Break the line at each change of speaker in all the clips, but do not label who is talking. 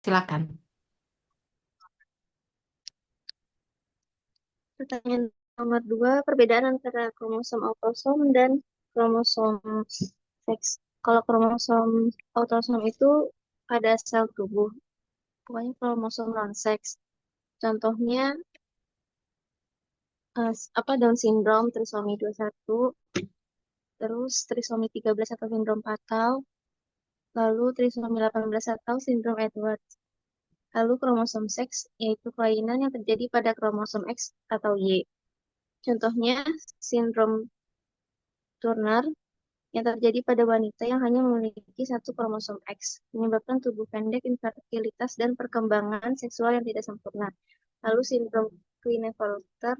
Silakan.
Pertanyaan nomor dua, perbedaan antara kromosom autosom dan kromosom seks. Kalau kromosom autosom itu pada sel tubuh, pokoknya kromosom non-seks. Contohnya Down syndrome, trisomi 21, terus trisomi 13 atau sindrom fatal, lalu trisomi 18 atau sindrom Edwards. Lalu kromosom seks yaitu kelainan yang terjadi pada kromosom X atau Y. Contohnya sindrom Turner yang terjadi pada wanita yang hanya memiliki satu kromosom X, menyebabkan tubuh pendek, infertilitas, dan perkembangan seksual yang tidak sempurna. Lalu sindrom Klinefelter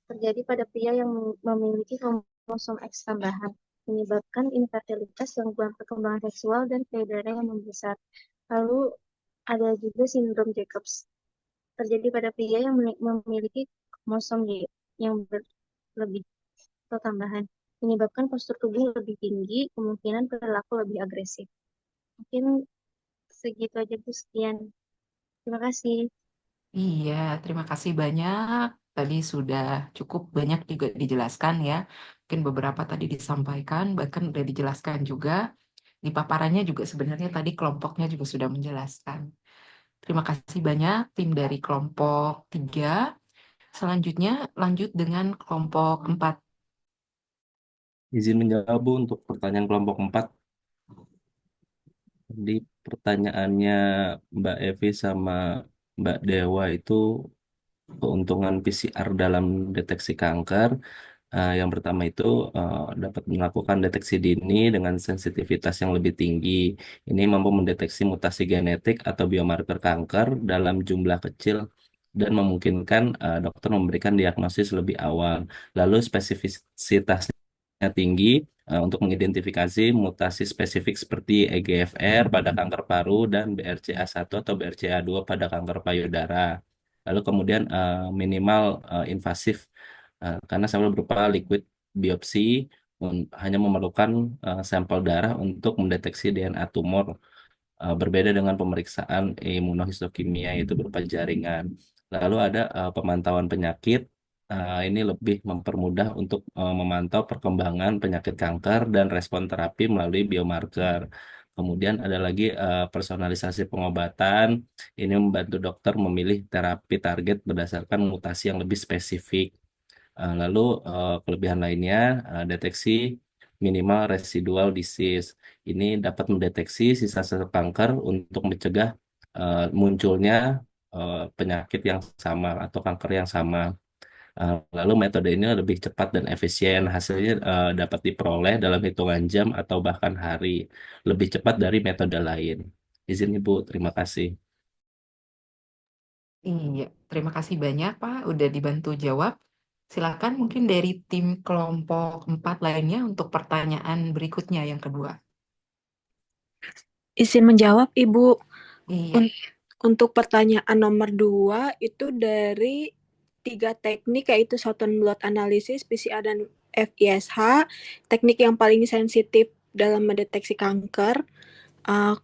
terjadi pada pria yang memiliki kromosom X tambahan, menyebabkan infertilitas, gangguan perkembangan seksual, dan payudara yang membesar. Lalu ada juga sindrom Jacobs, terjadi pada pria yang memiliki kromosom Y yang berlebih atau tambahan, menyebabkan postur tubuh lebih tinggi, kemungkinan perilaku lebih agresif. Mungkin segitu aja Bu, sekian. Terima kasih.
Iya, terima kasih banyak. Tadi sudah cukup banyak juga dijelaskan ya. Mungkin beberapa tadi disampaikan, bahkan udah dijelaskan juga. Di paparannya juga sebenarnya tadi kelompoknya juga sudah menjelaskan. Terima kasih banyak tim dari kelompok 3. Selanjutnya lanjut dengan kelompok 4.
Izin menjawab Bu untuk pertanyaan kelompok 4. Di pertanyaannya Mbak Evi sama Mbak Dewa itu keuntungan PCR dalam deteksi kanker. Yang pertama itu dapat melakukan deteksi dini dengan sensitivitas yang lebih tinggi. Ini mampu mendeteksi mutasi genetik atau biomarker kanker dalam jumlah kecil dan memungkinkan dokter memberikan diagnosis lebih awal. Lalu spesifisitasnya tinggi untuk mengidentifikasi mutasi spesifik seperti EGFR pada kanker paru dan BRCA1 atau BRCA2 pada kanker payudara. Lalu kemudian minimal invasif karena sampel berupa liquid biopsi hanya memerlukan sampel darah untuk mendeteksi DNA tumor, berbeda dengan pemeriksaan imunohistokimia yaitu berupa jaringan. Lalu ada pemantauan penyakit. Ini lebih mempermudah untuk memantau perkembangan penyakit kanker dan respon terapi melalui biomarker. Kemudian ada lagi personalisasi pengobatan. Ini membantu dokter memilih terapi target berdasarkan mutasi yang lebih spesifik. Lalu kelebihan lainnya, deteksi minimal residual disease. Ini dapat mendeteksi sisa-sisa kanker untuk mencegah munculnya penyakit yang sama atau kanker yang sama. Lalu metode ini lebih cepat dan efisien. Hasilnya dapat diperoleh dalam hitungan jam atau bahkan hari, lebih cepat dari metode lain. Izin Ibu, terima kasih.
Iya, terima kasih banyak Pak, udah dibantu jawab. Silakan mungkin dari tim kelompok 4 lainnya untuk pertanyaan berikutnya yang kedua.
Izin menjawab, Ibu.
Iya,
Untuk pertanyaan nomor 2, itu dari 3 teknik, yaitu Southern Blot Analysis, PCR, dan FISH. Teknik yang paling sensitif dalam mendeteksi kanker.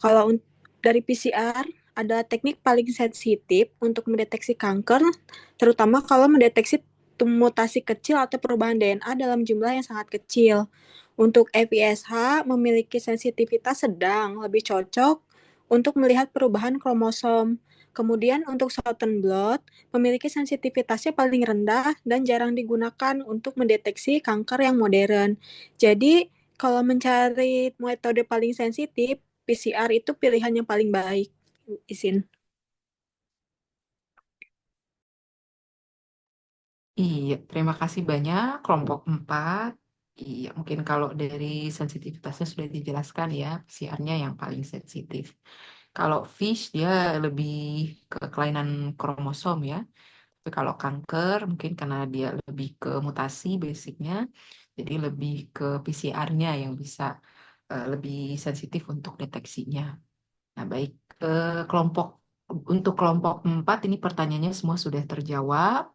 Kalau dari PCR, ada teknik paling sensitif untuk mendeteksi kanker, terutama kalau mendeteksi mutasi kecil atau perubahan DNA dalam jumlah yang sangat kecil. Untuk FISH memiliki sensitivitas sedang, lebih cocok untuk melihat perubahan kromosom. Kemudian untuk Southern Blot memiliki sensitivitasnya paling rendah dan jarang digunakan untuk mendeteksi kanker yang modern. Jadi kalau mencari metode paling sensitif, PCR itu pilihan yang paling baik. Izin.
iya, terima kasih banyak kelompok 4. Iya, mungkin kalau dari sensitivitasnya sudah dijelaskan ya, PCR-nya yang paling sensitif. Kalau FISH dia lebih ke kelainan kromosom ya. Tapi kalau kanker mungkin karena dia lebih ke mutasi basicnya, jadi lebih ke PCR-nya yang bisa lebih sensitif untuk deteksinya. Nah, baik. Kelompok untuk kelompok 4 ini pertanyaannya semua sudah terjawab.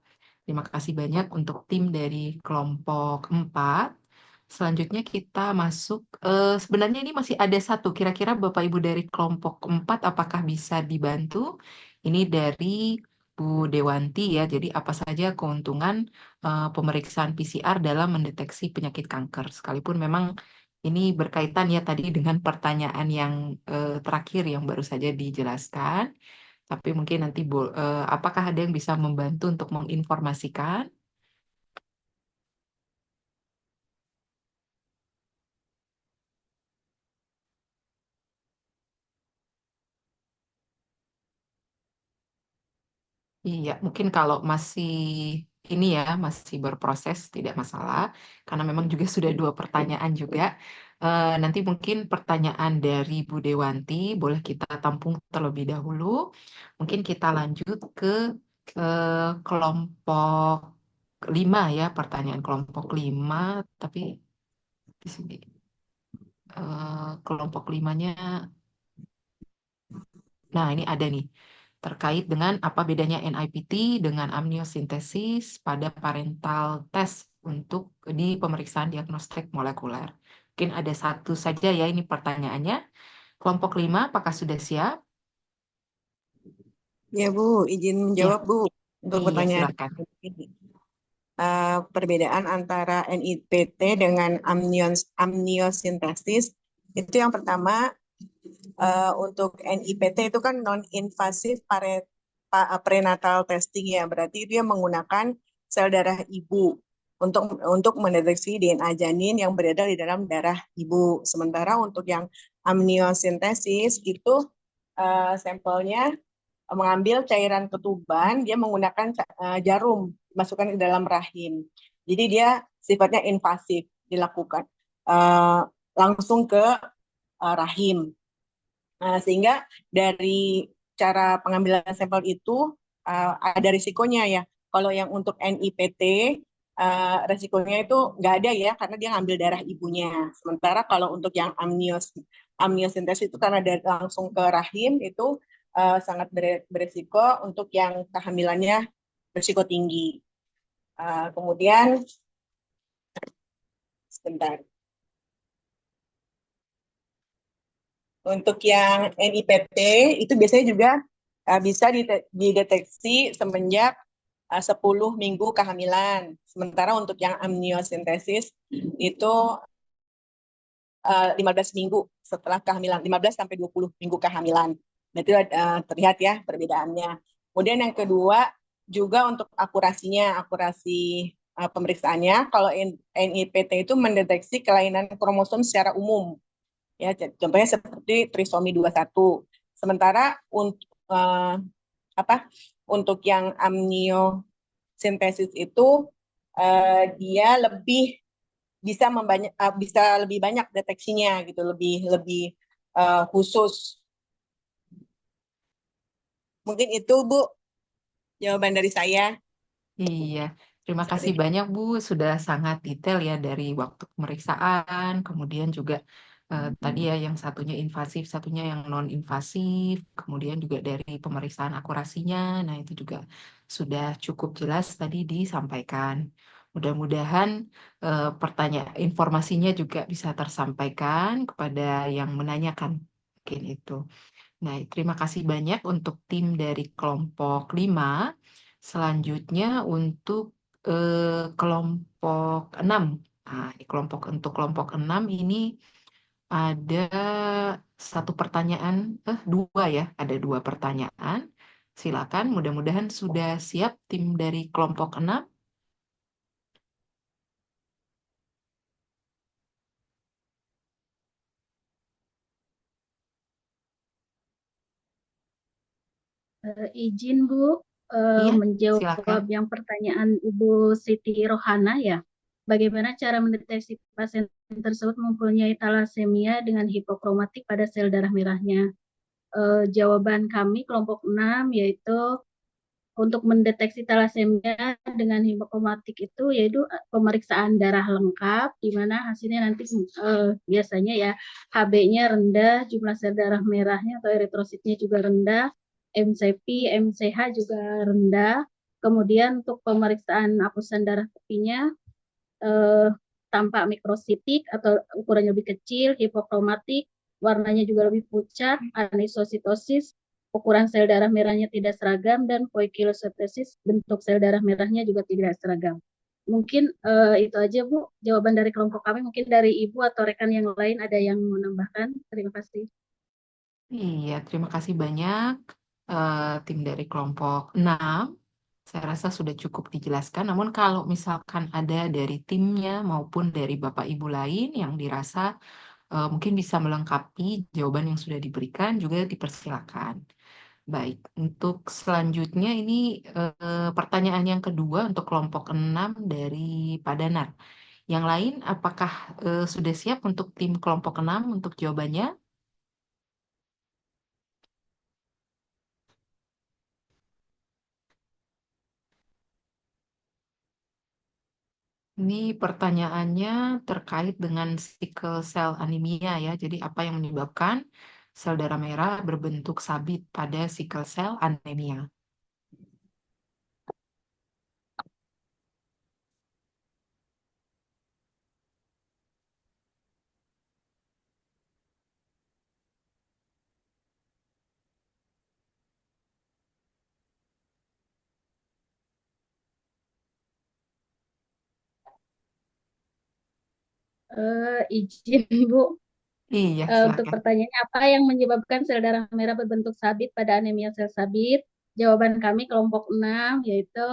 Terima kasih banyak untuk tim dari kelompok 4. Selanjutnya kita masuk, sebenarnya ini masih ada satu, kira-kira Bapak Ibu dari kelompok 4 apakah bisa dibantu? Ini dari Bu Dewanti ya, jadi apa saja keuntungan pemeriksaan PCR dalam mendeteksi penyakit kanker. Sekalipun memang ini berkaitan ya tadi dengan pertanyaan yang terakhir yang baru saja dijelaskan, tapi mungkin nanti apakah ada yang bisa membantu untuk menginformasikan? Iya, mungkin kalau masih ini ya, masih berproses tidak masalah, karena memang juga sudah 2 pertanyaan juga. Nanti mungkin pertanyaan dari Bu Dewanti boleh kita tampung terlebih dahulu. Mungkin kita lanjut ke kelompok 5 ya, pertanyaan kelompok 5, tapi di sini kelompok 5-nya, nah ini ada nih. Terkait dengan apa bedanya NIPT dengan amniosintesis pada parental test untuk di pemeriksaan diagnostik molekuler. Mungkin ada satu saja ya ini pertanyaannya. Kelompok 5, apakah sudah siap?
Ya Bu, izin
Ya,
menjawab Bu untuk
iya
pertanyaan
silakan.
ini. Perbedaan antara NIPT dengan amniosintesis itu yang pertama, untuk NIPT itu kan non-invasive prenatal testing ya, berarti dia menggunakan sel darah ibu untuk mendeteksi DNA janin yang beredar di dalam darah ibu. Sementara untuk yang amniosintesis itu sampelnya mengambil cairan ketuban, dia menggunakan jarum dimasukkan ke dalam rahim. Jadi dia sifatnya invasif, dilakukan langsung ke rahim. Sehingga dari cara pengambilan sampel itu ada risikonya ya. Kalau yang untuk NIPT risikonya itu nggak ada ya karena dia ngambil darah ibunya. Sementara kalau untuk yang amniosintesis itu karena dari langsung ke rahim itu sangat beresiko untuk yang kehamilannya berisiko tinggi. Kemudian sebentar. Untuk yang NIPT itu biasanya juga bisa dideteksi semenjak 10 minggu kehamilan. Sementara untuk yang amniosintesis itu 15 minggu setelah kehamilan, 15 sampai 20 minggu kehamilan. Nah, itu terlihat ya perbedaannya. Kemudian yang kedua juga untuk akurasi pemeriksaannya, kalau NIPT itu mendeteksi kelainan kromosom secara umum. Ya, contohnya seperti trisomi 21. Sementara untuk untuk yang amniosintesis itu dia bisa lebih banyak deteksinya gitu, lebih khusus. Mungkin itu Bu jawaban dari saya.
Iya, terima kasih banyak Bu, sudah sangat detail ya dari waktu pemeriksaan, kemudian juga tadi ya yang satunya invasif, satunya yang non-invasif, kemudian juga dari pemeriksaan akurasinya, nah itu juga sudah cukup jelas tadi disampaikan. Mudah-mudahan pertanyaan informasinya juga bisa tersampaikan kepada yang menanyakan, mungkin itu. Nah, terima kasih banyak untuk tim dari kelompok 5. Selanjutnya untuk kelompok 6. Nah, untuk kelompok 6 ini ada satu pertanyaan, dua ya, ada 2 pertanyaan. Silakan, mudah-mudahan sudah siap tim dari kelompok 6.
Izin Bu
Iya,
menjawab
silakan.
yang pertanyaan Ibu Siti Rohana ya. Bagaimana cara mendeteksi pasien tersebut mempunyai talasemia dengan hipokromatik pada sel darah merahnya? Jawaban kami kelompok 6 yaitu untuk mendeteksi talasemia dengan hipokromatik itu yaitu pemeriksaan darah lengkap di mana hasilnya nanti biasanya ya HB-nya rendah, jumlah sel darah merahnya atau eritrositnya juga rendah, MCP, MCH juga rendah. Kemudian untuk pemeriksaan hapusan darah tepinya
tampak mikrositik atau ukurannya lebih kecil, hipokromatik, warnanya juga lebih pucat, anisositosis, ukuran sel darah merahnya tidak seragam, dan poikilocytosis, bentuk sel darah merahnya juga tidak seragam. Mungkin itu aja Bu, jawaban dari kelompok kami. Mungkin dari Ibu atau rekan yang lain ada yang mau menambahkan. Terima kasih.
Iya, terima kasih banyak tim dari kelompok 6. Saya rasa sudah cukup dijelaskan. Namun kalau misalkan ada dari timnya maupun dari Bapak Ibu lain yang dirasa mungkin bisa melengkapi jawaban yang sudah diberikan, juga dipersilakan. Baik, untuk selanjutnya ini pertanyaan yang kedua untuk kelompok 6 dari Pak Danar. Yang lain, apakah sudah siap untuk tim kelompok 6 untuk jawabannya? Ini pertanyaannya terkait dengan sickle cell anemia ya. Jadi apa yang menyebabkan sel darah merah berbentuk sabit pada sickle cell anemia?
Izin Bu.
Iya,
Untuk
silakan.
pertanyaannya, apa yang menyebabkan sel darah merah berbentuk sabit pada anemia sel sabit? Jawaban kami kelompok 6 yaitu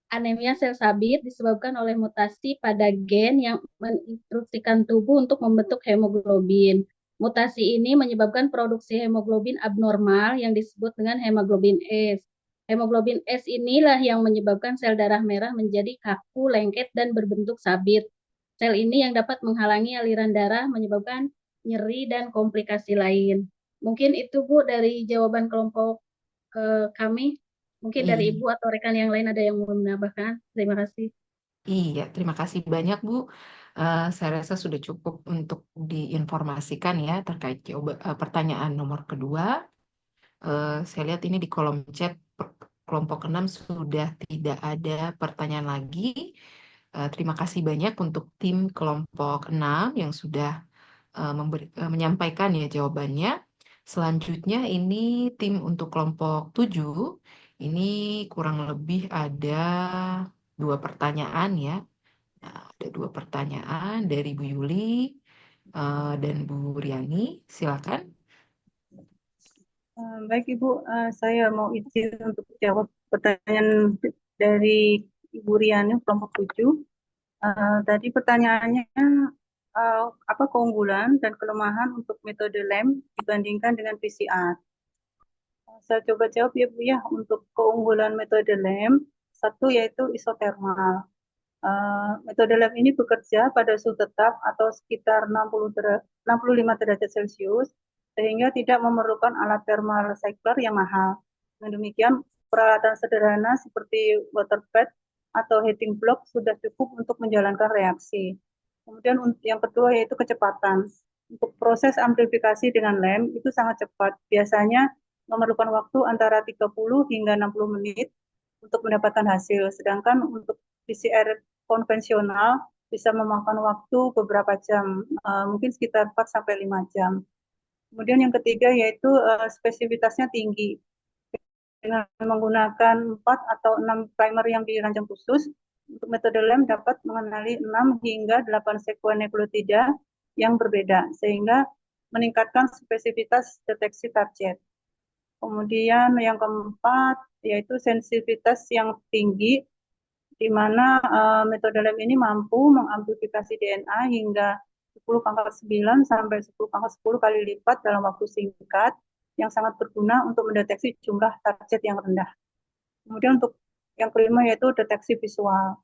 anemia sel sabit disebabkan oleh mutasi pada gen yang menginstruksikan tubuh untuk membentuk hemoglobin. Mutasi ini menyebabkan produksi hemoglobin abnormal yang disebut dengan hemoglobin S. Hemoglobin S inilah yang menyebabkan sel darah merah menjadi kaku, lengket, dan berbentuk sabit. Sel ini yang dapat menghalangi aliran darah, menyebabkan nyeri dan komplikasi lain. Mungkin itu Bu dari jawaban kelompok kami. Mungkin dari Ibu atau rekan yang lain ada yang mau menambahkan. Terima kasih.
Iya, terima kasih banyak Bu. Saya rasa sudah cukup untuk diinformasikan ya terkait pertanyaan nomor kedua. Saya lihat ini di kolom chat kelompok 6 sudah tidak ada pertanyaan lagi. Terima kasih banyak untuk tim kelompok 6 yang sudah menyampaikan ya jawabannya. Selanjutnya ini tim untuk kelompok 7. Ini kurang lebih ada 2 pertanyaan ya. Nah, ada 2 pertanyaan dari Bu Yuli dan Bu Riani. Silakan.
Baik Ibu, saya mau izin untuk jawab pertanyaan dari Ibu Riani kelompok 7. Tadi pertanyaannya apa keunggulan dan kelemahan untuk metode LEM dibandingkan dengan PCR? Saya coba jawab ya Bu ya. Untuk keunggulan metode LEM, satu yaitu isotermal. Metode LEM ini bekerja pada suhu tetap atau sekitar 65 derajat Celcius, sehingga tidak memerlukan alat thermal cycler yang mahal. Dengan demikian, peralatan sederhana seperti water bed atau heating block sudah cukup untuk menjalankan reaksi. Kemudian yang kedua yaitu kecepatan. Untuk proses amplifikasi dengan lem itu sangat cepat. Biasanya memerlukan waktu antara 30 hingga 60 menit untuk mendapatkan hasil. Sedangkan untuk PCR konvensional bisa memakan waktu beberapa jam, mungkin sekitar 4 sampai 5 jam. Kemudian yang ketiga yaitu spesifitasnya tinggi. Dengan menggunakan 4 atau 6 primer yang dirancang khusus, untuk metode LEM dapat mengenali 6 hingga 8 sekuen nukleotida yang berbeda, sehingga meningkatkan spesifitas deteksi target. Kemudian yang keempat yaitu sensitivitas yang tinggi, di mana metode LEM ini mampu mengamplifikasi DNA hingga 10⁻⁹ sampai 10⁻�10 kali lipat dalam waktu singkat, yang sangat berguna untuk mendeteksi jumlah target yang rendah. Kemudian untuk yang kelima yaitu deteksi visual.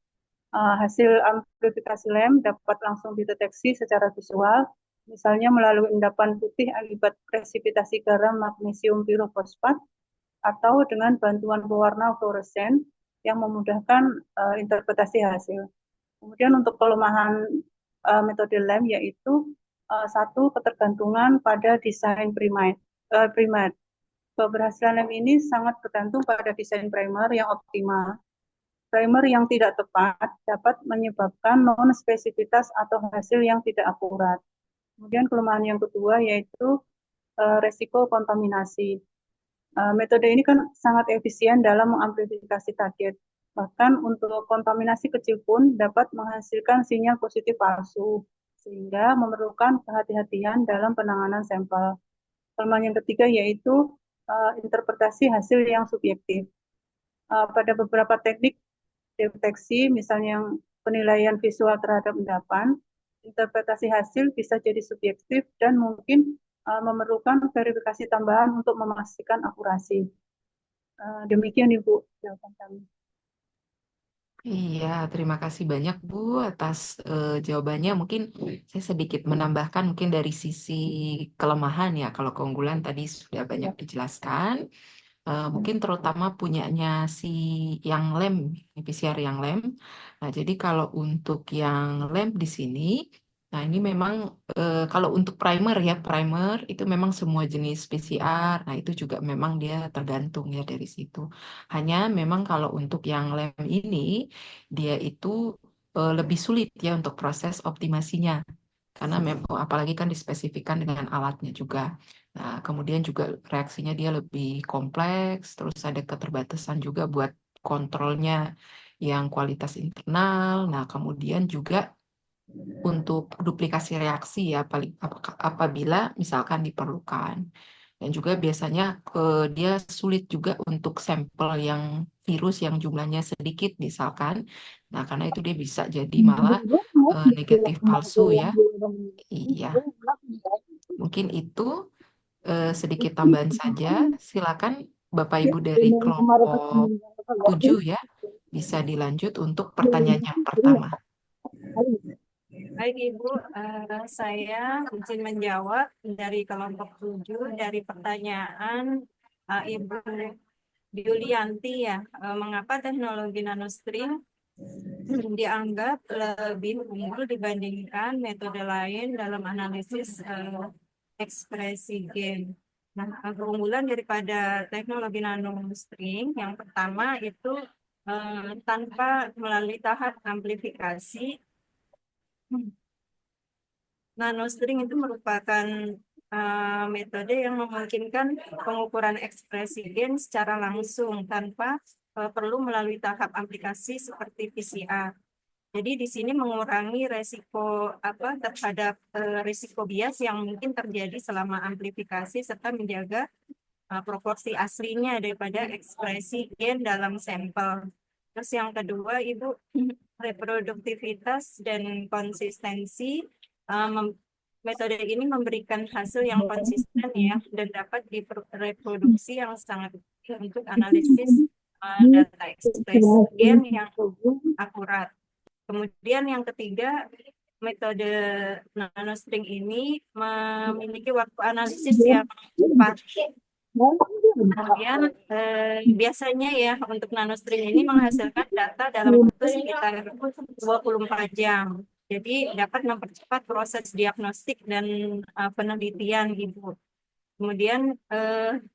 Hasil amplifikasi LEM dapat langsung dideteksi secara visual, misalnya melalui endapan putih akibat presipitasi garam magnesium pirofosfat, atau dengan bantuan pewarna fluoresen yang memudahkan interpretasi hasil. Kemudian untuk kelemahan metode LEM yaitu satu, ketergantungan pada desain primer. Keberhasilan LEM ini sangat bergantung pada desain primer yang optimal. primer yang tidak tepat dapat menyebabkan non-spesifitas atau hasil yang tidak akurat. Kemudian kelemahan yang kedua yaitu resiko kontaminasi. Metode ini kan sangat efisien dalam mengamplifikasi target. Bahkan untuk kontaminasi kecil pun dapat menghasilkan sinyal positif palsu, sehingga memerlukan kehati-hatian dalam penanganan sampel. Kelemahan yang ketiga yaitu interpretasi hasil yang subjektif. Pada beberapa teknik deteksi, misalnya yang penilaian visual terhadap endapan, interpretasi hasil bisa jadi subjektif dan mungkin memerlukan verifikasi tambahan untuk memastikan akurasi. Demikian Ibu jawaban kami.
Iya, terima kasih banyak Bu atas jawabannya. Mungkin saya sedikit menambahkan mungkin dari sisi kelemahan ya. Kalau keunggulan tadi sudah banyak dijelaskan. Mungkin terutama punyanya si yang lem, PCR yang lem. Nah, jadi kalau untuk yang lem di sini, nah ini memang kalau untuk primer ya, primer itu memang semua jenis PCR. Nah, itu juga memang dia tergantung ya dari situ. Hanya memang kalau untuk yang lem ini, dia itu lebih sulit ya untuk proses optimasinya. Karena memang apalagi kan dispesifikkan dengan alatnya juga. Nah, kemudian juga reaksinya dia lebih kompleks, terus ada keterbatasan juga buat kontrolnya yang kualitas internal. Nah, kemudian juga untuk duplikasi reaksi ya apabila misalkan diperlukan. Dan juga biasanya dia sulit juga untuk sampel yang virus yang jumlahnya sedikit misalkan. Nah, karena itu dia bisa jadi malah negatif palsu ya. Iya, mungkin itu sedikit tambahan saja. Silakan Bapak Ibu dari kelompok 7 ya, bisa dilanjut untuk pertanyaan yang pertama.
Baik Ibu, saya izin menjawab dari kelompok 7 dari pertanyaan Ibu Yulianti ya, mengapa teknologi nanostring dianggap lebih unggul dibandingkan metode lain dalam analisis ekspresi gen. Nah, keunggulan daripada teknologi nanostring yang pertama itu tanpa melalui tahap amplifikasi. Nanostring itu merupakan metode yang memungkinkan pengukuran ekspresi gen secara langsung tanpa perlu melalui tahap aplikasi seperti PCR. Jadi di sini mengurangi resiko terhadap risiko bias yang mungkin terjadi selama amplifikasi serta menjaga proporsi aslinya daripada ekspresi gen dalam sampel. Terus yang kedua, Ibu, reproduktivitas dan konsistensi. Metode ini memberikan hasil yang konsisten ya dan dapat direproduksi yang sangat penting untuk analisis data ekspresi gen yang akurat. Kemudian yang ketiga, metode nanostring ini memiliki waktu analisis yang cepat. Kemudian biasanya ya untuk nanostring ini menghasilkan data dalam waktu sekitar 24 jam. Jadi dapat mempercepat proses diagnostik dan penelitian Ibu. Kemudian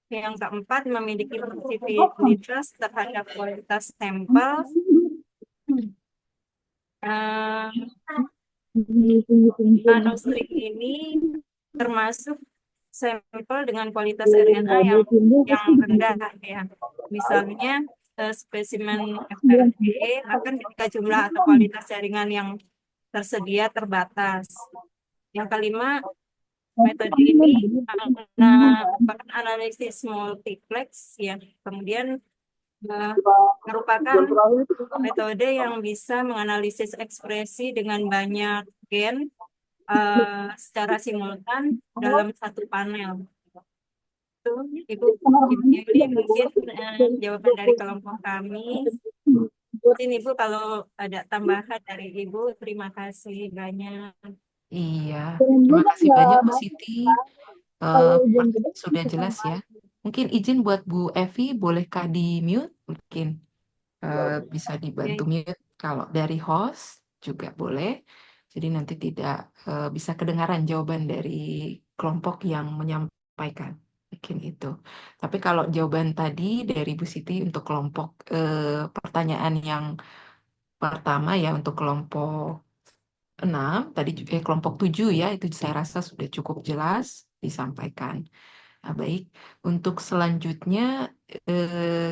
yang keempat memiliki sensitivitas terhadap kualitas sampel. Nanostring ini termasuk sampel dengan kualitas RNA yang rendah ya. Misalnya spesimen FRP akan ketika jumlah atau kualitas jaringan yang tersedia terbatas. Yang kelima, metode ini merupakan analisis multiplex ya. Kemudian merupakan metode yang bisa menganalisis ekspresi dengan banyak gen secara simultan dalam satu panel. Itu Ibu Yuli mungkin jawaban dari kelompok kami. Mungkin Ibu kalau ada tambahan dari Ibu, terima kasih banyak.
Iya, terima kasih banyak Bu Siti. Sudah jelas ya. Mungkin izin buat Bu Evi, bolehkah di mute? Mungkin bisa dibantu mute. Kalau dari host juga boleh. Jadi nanti tidak bisa kedengaran jawaban dari kelompok yang menyampaikan. Mungkin itu. Tapi kalau jawaban tadi dari Bu Siti untuk kelompok pertanyaan yang pertama ya untuk kelompok 6 tadi kelompok 7 ya itu saya rasa sudah cukup jelas disampaikan. Nah, baik, untuk selanjutnya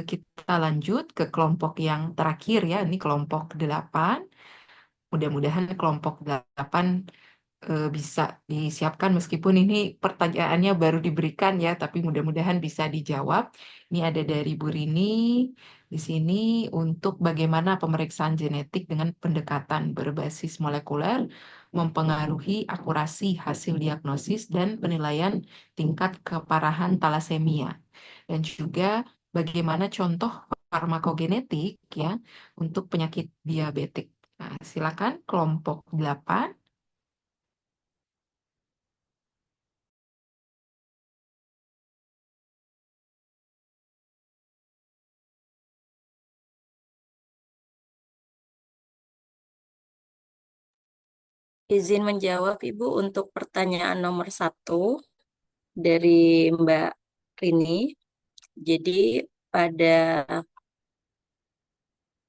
kita lanjut ke kelompok yang terakhir ya, ini kelompok 8. Mudah-mudahan kelompok 8 bisa disiapkan meskipun ini pertanyaannya baru diberikan ya, tapi mudah-mudahan bisa dijawab. Ini ada dari Bu Rini di sini untuk bagaimana pemeriksaan genetik dengan pendekatan berbasis molekuler mempengaruhi akurasi hasil diagnosis dan penilaian tingkat keparahan talasemia. Dan juga bagaimana contoh farmakogenetik ya untuk penyakit diabetik. Nah, silakan kelompok 8.
Izin menjawab Ibu untuk pertanyaan nomor 1 dari Mbak Rini. Jadi pada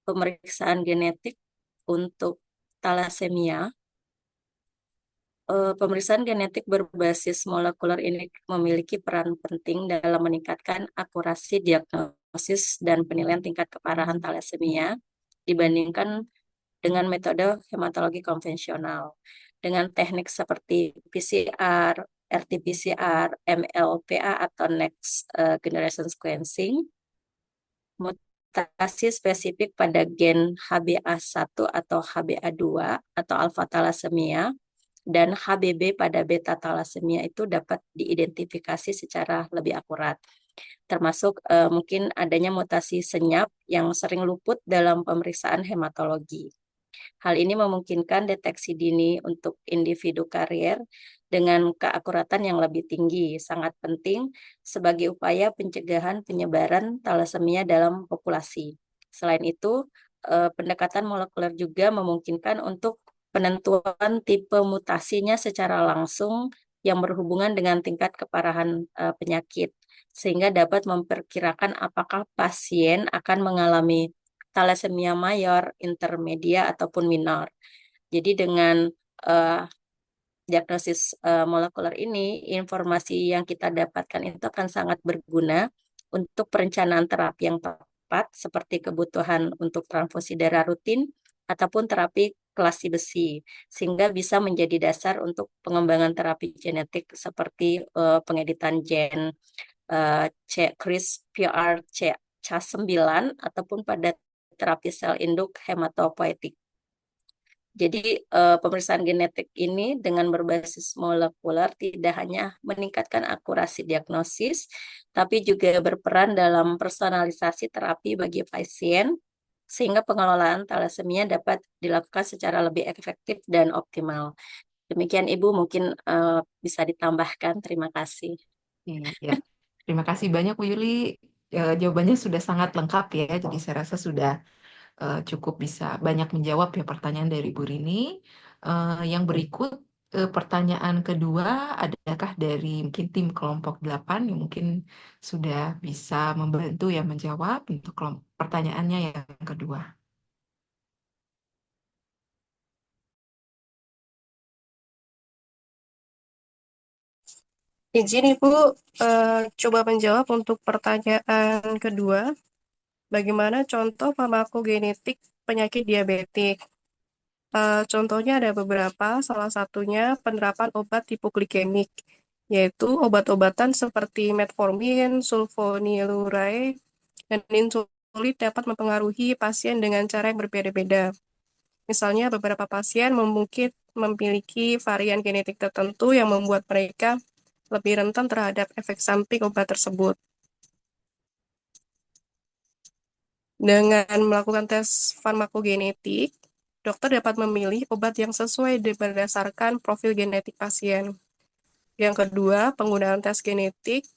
pemeriksaan genetik untuk talasemia, pemeriksaan genetik berbasis molekuler ini memiliki peran penting dalam meningkatkan akurasi diagnosis dan penilaian tingkat keparahan talasemia dibandingkan dengan metode hematologi konvensional. Dengan teknik seperti PCR, RT-PCR, MLPA atau Next Generation Sequencing, mutasi spesifik pada gen HBA1 atau HBA2 atau alfa thalassemia dan HBB pada beta thalassemia itu dapat diidentifikasi secara lebih akurat. Termasuk mungkin adanya mutasi senyap yang sering luput dalam pemeriksaan hematologi. Hal ini memungkinkan deteksi dini untuk individu karier dengan keakuratan yang lebih tinggi, sangat penting sebagai upaya pencegahan penyebaran talasemia dalam populasi. Selain itu, pendekatan molekuler juga memungkinkan untuk penentuan tipe mutasinya secara langsung yang berhubungan dengan tingkat keparahan penyakit, sehingga dapat memperkirakan apakah pasien akan mengalami thalassemia mayor, intermedia, ataupun minor. Jadi dengan diagnosis molekuler ini, informasi yang kita dapatkan itu akan sangat berguna untuk perencanaan terapi yang tepat, seperti kebutuhan untuk transfusi darah rutin, ataupun terapi kelasi besi, sehingga bisa menjadi dasar untuk pengembangan terapi genetik seperti pengeditan gen CRISPR Cas9 ataupun pada terapi sel induk hematopoietik. Jadi pemeriksaan genetik ini dengan berbasis molekuler tidak hanya meningkatkan akurasi diagnosis, tapi juga berperan dalam personalisasi terapi bagi pasien, sehingga pengelolaan talasemia dapat dilakukan secara lebih efektif dan optimal. Demikian Ibu, mungkin bisa ditambahkan. Terima kasih.
Ya. Terima kasih banyak Bu Yuli. Jawabannya sudah sangat lengkap ya, jadi saya rasa sudah cukup bisa banyak menjawab ya pertanyaan dari Bu Rini. Yang berikut pertanyaan kedua adakah dari mungkin tim kelompok 8 yang mungkin sudah bisa membantu ya menjawab untuk pertanyaannya yang kedua.
Izin Ibu coba menjawab untuk pertanyaan kedua. Bagaimana contoh farmakogenetik penyakit diabetik? Contohnya ada beberapa, salah satunya penerapan obat hipoglikemik, yaitu obat-obatan seperti metformin, sulfonylurea, dan insulin dapat mempengaruhi pasien dengan cara yang berbeda-beda. Misalnya beberapa pasien mungkin memiliki varian genetik tertentu yang membuat mereka lebih rentan terhadap efek samping obat tersebut. Dengan melakukan tes farmakogenetik, dokter dapat memilih obat yang sesuai berdasarkan profil genetik pasien. Yang kedua, penggunaan tes genetik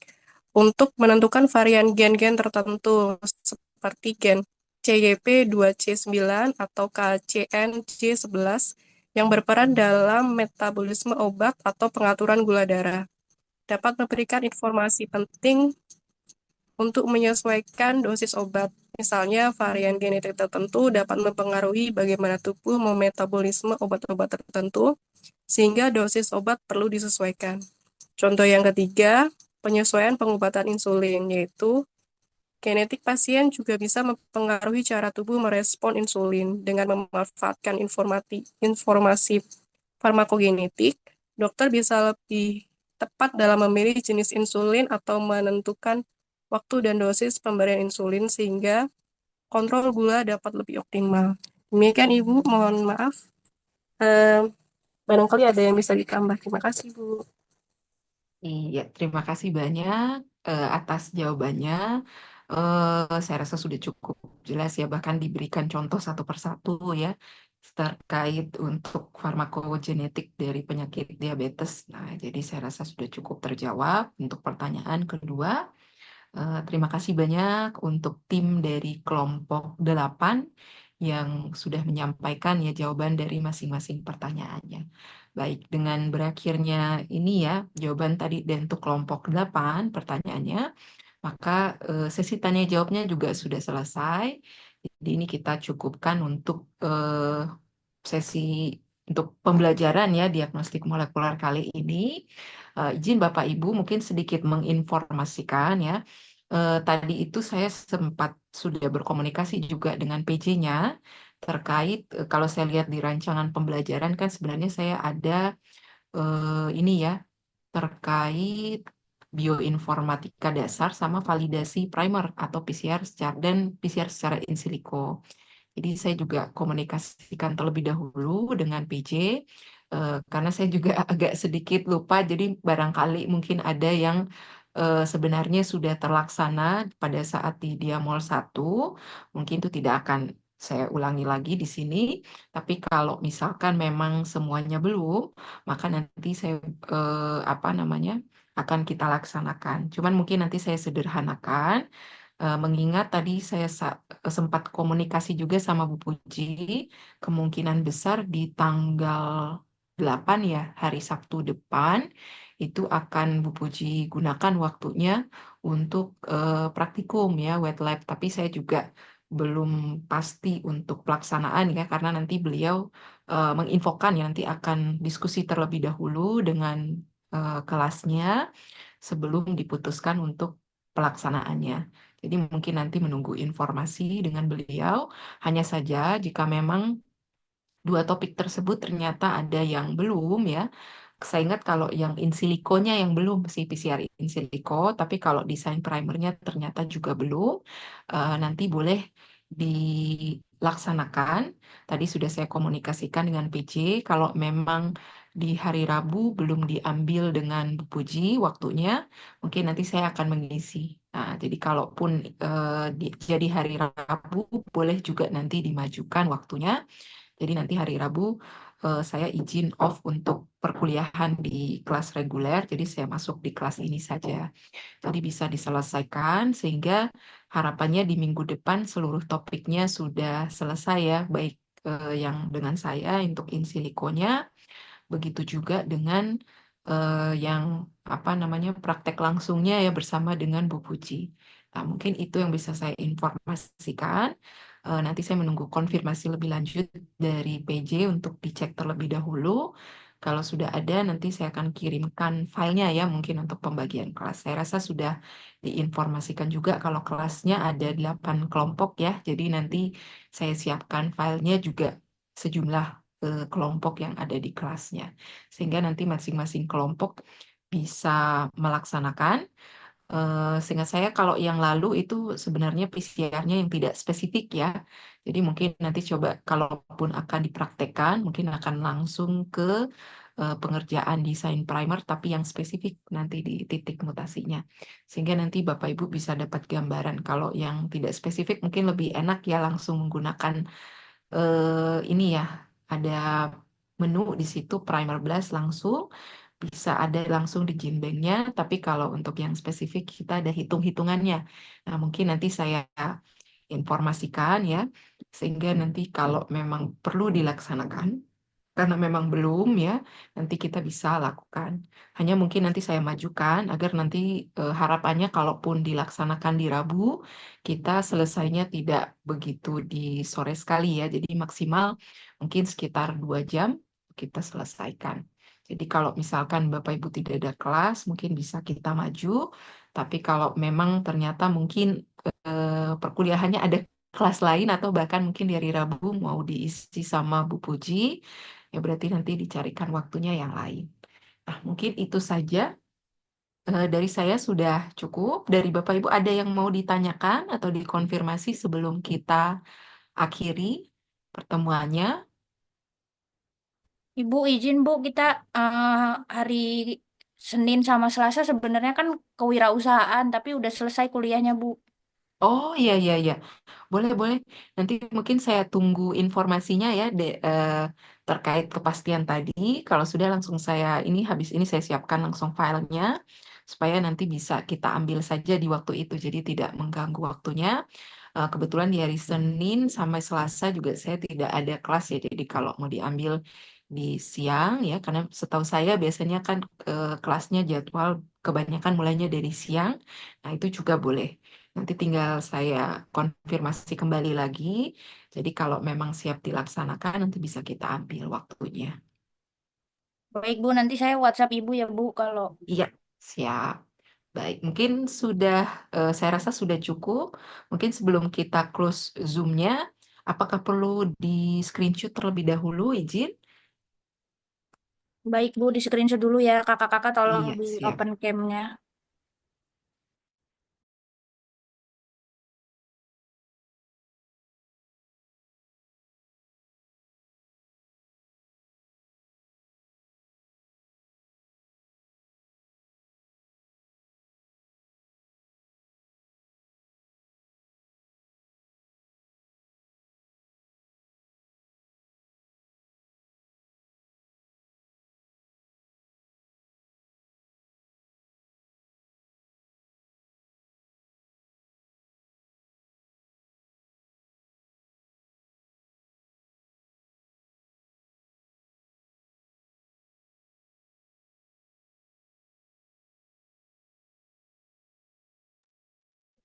untuk menentukan varian gen-gen tertentu seperti gen CYP2C9 atau KCNJ11 yang berperan dalam metabolisme obat atau pengaturan gula darah. dapat memberikan informasi penting untuk menyesuaikan dosis obat. Misalnya, varian genetik tertentu dapat mempengaruhi bagaimana tubuh memetabolisme obat-obat tertentu, sehingga dosis obat perlu disesuaikan. Contoh yang ketiga, penyesuaian pengobatan insulin, yaitu genetik pasien juga bisa mempengaruhi cara tubuh merespon insulin. Dengan memanfaatkan informasi farmakogenetik, dokter bisa lebih tepat dalam memilih jenis insulin atau menentukan waktu dan dosis pemberian insulin sehingga kontrol gula dapat lebih optimal. Demikian Ibu, mohon maaf. Barangkali ada yang bisa ditambah. Terima kasih, Bu.
Iya, terima kasih banyak atas jawabannya. Saya rasa sudah cukup jelas ya, bahkan diberikan contoh satu persatu ya terkait untuk farmakogenetik dari penyakit diabetes. Nah, jadi saya rasa sudah cukup terjawab untuk pertanyaan kedua. Terima kasih banyak untuk tim dari kelompok 8 yang sudah menyampaikan ya jawaban dari masing-masing pertanyaannya. Baik, dengan berakhirnya ini ya jawaban tadi dan untuk kelompok 8 pertanyaannya, maka sesi tanya jawabnya juga sudah selesai. Jadi ini kita cukupkan untuk sesi untuk pembelajaran ya diagnostik molekuler kali ini. Izin Bapak Ibu mungkin sedikit menginformasikan ya. Tadi itu saya sempat sudah berkomunikasi juga dengan PJ-nya terkait kalau saya lihat di rancangan pembelajaran kan sebenarnya saya ada ini ya terkait bioinformatika dasar sama validasi primer atau PCR secara in silico. Jadi saya juga komunikasikan terlebih dahulu dengan PJ karena saya juga agak sedikit lupa. Jadi barangkali mungkin ada yang sebenarnya sudah terlaksana pada saat di Diamol 1. Mungkin itu tidak akan saya ulangi lagi di sini. Tapi kalau misalkan memang semuanya belum, maka nanti saya akan kita laksanakan. Cuman mungkin nanti saya sederhanakan. Mengingat tadi saya sempat komunikasi juga sama Bu Puji, kemungkinan besar di tanggal 8 ya, hari Sabtu depan, itu akan Bu Puji gunakan waktunya untuk praktikum ya, wet lab. Tapi saya juga belum pasti untuk pelaksanaan ya, karena nanti beliau menginfokan ya, nanti akan diskusi terlebih dahulu dengan kelasnya sebelum diputuskan untuk pelaksanaannya. Jadi mungkin nanti menunggu informasi dengan beliau. Hanya saja jika memang dua topik tersebut ternyata ada yang belum ya. Saya ingat kalau yang in siliconya yang belum si PCR in silico, tapi kalau desain primernya ternyata juga belum, nanti boleh dilaksanakan. Tadi sudah saya komunikasikan dengan PJ, kalau memang di hari Rabu belum diambil dengan Bu Puji waktunya, mungkin nanti saya akan mengisi. Nah, jadi kalaupun jadi hari Rabu, boleh juga nanti dimajukan waktunya. Jadi nanti hari Rabu saya izin off untuk perkuliahan di kelas reguler, jadi saya masuk di kelas ini saja. Jadi bisa diselesaikan sehingga harapannya di minggu depan seluruh topiknya sudah selesai ya, baik yang dengan saya untuk in siliconya, begitu juga dengan yang praktek langsungnya ya bersama dengan Bu Puji. Nah, mungkin itu yang bisa saya informasikan. Nanti saya menunggu konfirmasi lebih lanjut dari PJ untuk dicek terlebih dahulu. Kalau sudah ada, nanti saya akan kirimkan filenya ya, mungkin untuk pembagian kelas. Saya rasa sudah diinformasikan juga kalau kelasnya ada 8 kelompok ya. Jadi nanti saya siapkan filenya juga sejumlah kelompok yang ada di kelasnya. Sehingga nanti masing-masing kelompok bisa melaksanakan. Seingat saya kalau yang lalu itu sebenarnya PCR-nya yang tidak spesifik ya. Jadi mungkin nanti coba kalaupun akan dipraktekkan, mungkin akan langsung ke pengerjaan desain primer tapi yang spesifik nanti di titik mutasinya. Sehingga nanti Bapak Ibu bisa dapat gambaran. Kalau yang tidak spesifik mungkin lebih enak ya langsung menggunakan ini ya, ada menu di situ primer blast langsung bisa ada langsung di gene bank-nya, tapi kalau untuk yang spesifik kita ada hitung-hitungannya. Nah, mungkin nanti saya informasikan ya, sehingga nanti kalau memang perlu dilaksanakan, karena memang belum ya, nanti kita bisa lakukan. Hanya mungkin nanti saya majukan agar nanti harapannya kalaupun dilaksanakan di Rabu, kita selesainya tidak begitu di sore sekali ya. Jadi maksimal mungkin sekitar 2 jam kita selesaikan. Jadi kalau misalkan Bapak Ibu tidak ada kelas, mungkin bisa kita maju. Tapi kalau memang ternyata mungkin perkuliahannya ada kelas lain atau bahkan mungkin di hari Rabu mau diisi sama Bu Puji, ya berarti nanti dicarikan waktunya yang lain. Nah, mungkin itu saja. Dari saya sudah cukup. Dari Bapak Ibu ada yang mau ditanyakan atau dikonfirmasi sebelum kita akhiri pertemuannya?
Ibu izin Bu, kita hari Senin sama Selasa sebenarnya kan kewirausahaan, tapi udah selesai kuliahnya Bu.
Oh iya iya iya, boleh boleh. Nanti mungkin saya tunggu informasinya ya terkait kepastian tadi. Kalau sudah langsung saya ini habis ini saya siapkan langsung filenya supaya nanti bisa kita ambil saja di waktu itu. Jadi tidak mengganggu waktunya. Kebetulan di hari Senin sampai Selasa juga saya tidak ada kelas ya. Jadi kalau mau diambil di siang ya, karena setahu saya biasanya kan kelasnya jadwal kebanyakan mulainya dari siang. Nah itu juga boleh. Nanti tinggal saya konfirmasi kembali lagi. Jadi kalau memang siap dilaksanakan, nanti bisa kita ambil waktunya.
Baik Bu, nanti saya WhatsApp Ibu ya Bu kalau
Iya, siap. Baik, mungkin sudah, saya rasa sudah cukup. Mungkin sebelum kita close Zoom-nya, apakah perlu di screenshot terlebih dahulu, izin?
baik Bu di screenshot dulu ya kakak-kakak tolong
Iya,
di
siap.
open cam-nya.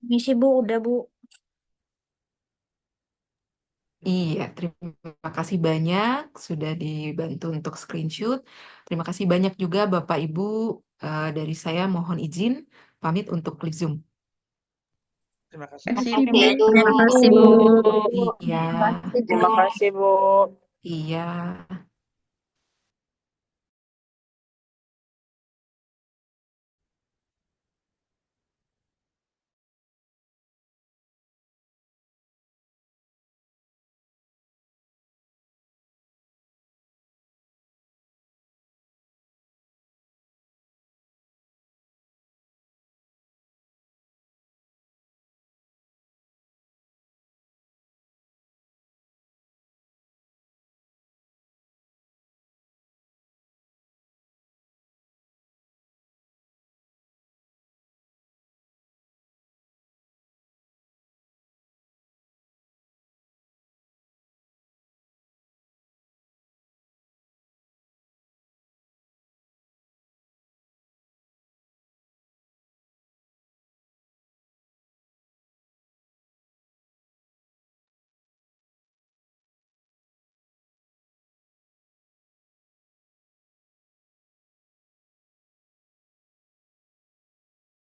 Misi Bu, udah Bu.
Iya, terima kasih banyak sudah dibantu untuk screenshot. Terima kasih banyak juga Bapak Ibu. Dari saya mohon izin pamit untuk klik Zoom.
Terima kasih.
Terima
Kasih
kasih
Bu.
Bu.
Terima kasih, Bu.
Iya,
Terima kasih, Bu.
Terima kasih, Bu.
iya.